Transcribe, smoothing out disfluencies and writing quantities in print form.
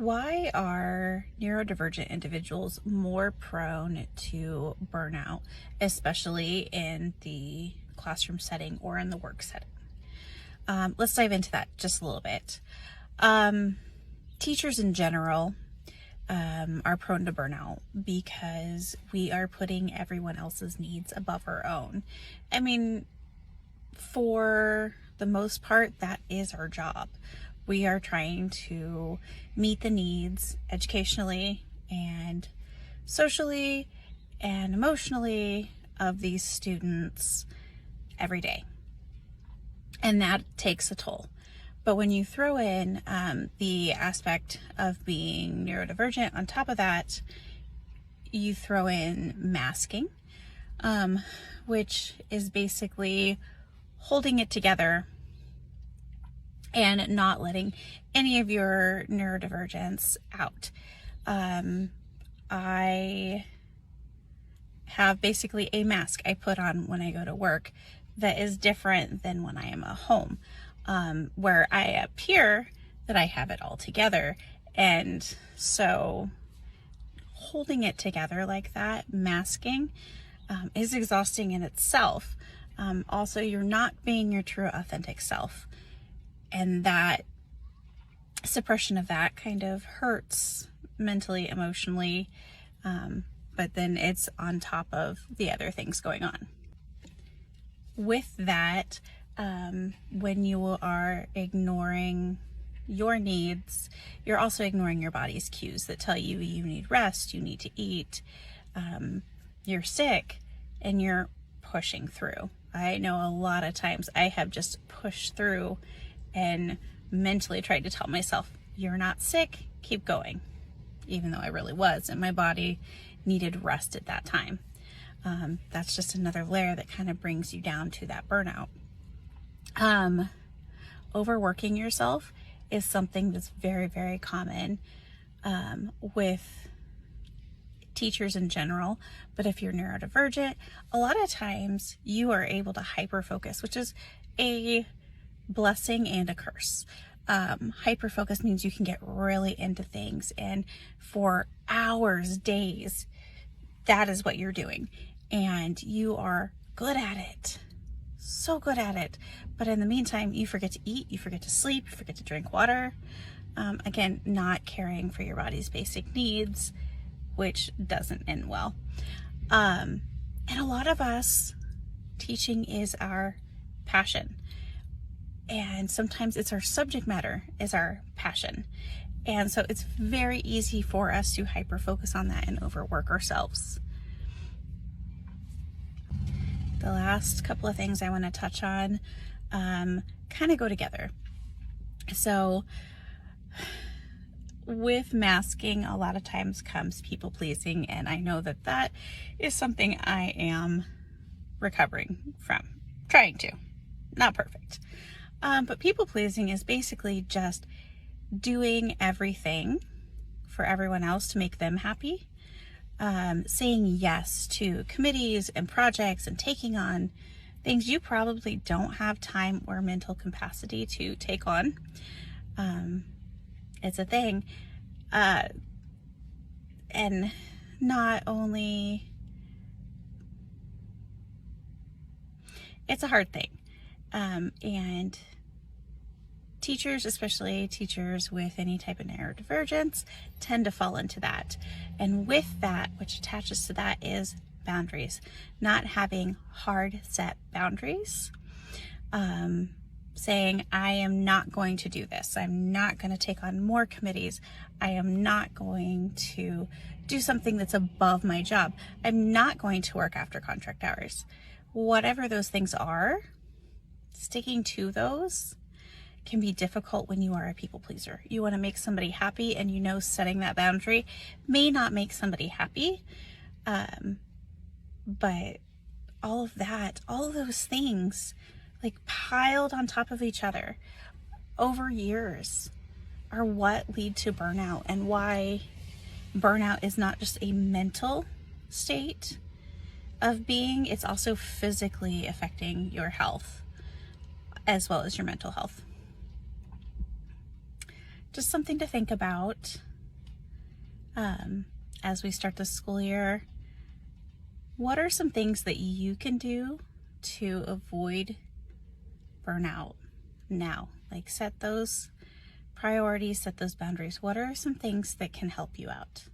Why are neurodivergent individuals more prone to burnout, especially in the classroom setting or in the work setting? Let's dive into that just a little bit. Teachers in general are prone to burnout because we are putting everyone else's needs above our own. I mean, for the most part, that is our job. We are trying to meet the needs educationally and socially and emotionally of these students every day. And that takes a toll. But when you throw in the aspect of being neurodivergent on top of that, you throw in masking, which is basically holding it together and not letting any of your neurodivergence out. I have basically a mask I put on when I go to work that is different than when I am at home, where I appear that I have it all together. And so holding it together like that, masking, is exhausting in itself. Also, you're not being your true authentic self. And that suppression of that kind of hurts mentally, emotionally, but then it's on top of the other things going on. With that, when you are ignoring your needs, you're also ignoring your body's cues that tell you you need rest, you need to eat, you're sick, and you're pushing through. I know a lot of times I have just pushed through and mentally tried to tell myself, you're not sick, keep going, even though I really was, and my body needed rest at that time. That's just another layer that kind of brings you down to that burnout. Overworking yourself is something that's very, very common with teachers in general, but if you're neurodivergent, a lot of times you are able to hyper focus, which is a blessing and a curse. Hyper focus means you can get really into things, and for hours, days, that is what you're doing, and you are good at it, so good at it, but in the meantime you forget to eat, you forget to sleep, you forget to drink water, again, not caring for your body's basic needs, which doesn't end well. And a lot of us, teaching is our passion, and sometimes it's our subject matter is our passion, and so it's very easy for us to hyper focus on that and overwork ourselves. The last couple of things I want to touch on kind of go together. So with masking, a lot of times comes people pleasing, and I know that that is something I am recovering from, trying to, not perfect. But people pleasing is basically just doing everything for everyone else to make them happy. Saying yes to committees and projects and taking on things you probably don't have time or mental capacity to take on. It's a thing. And not only, it's a hard thing. And teachers, especially teachers with any type of neurodivergence, tend to fall into that. And with that, which attaches to that, is boundaries. Not having hard set boundaries. Saying, I am not going to do this. I'm not going to take on more committees. I am not going to do something that's above my job. I'm not going to work after contract hours. Whatever those things are, sticking to those can be difficult when you are a people pleaser. You want to make somebody happy, and you know setting that boundary may not make somebody happy, but all of that, all of those things, like piled on top of each other over years, are what lead to burnout, and why burnout is not just a mental state of being, it's also physically affecting your health as well as your mental health. Just something to think about. as we start the school year, what are some things that you can do to avoid burnout now? Like, set those priorities, set those boundaries. What are some things that can help you out?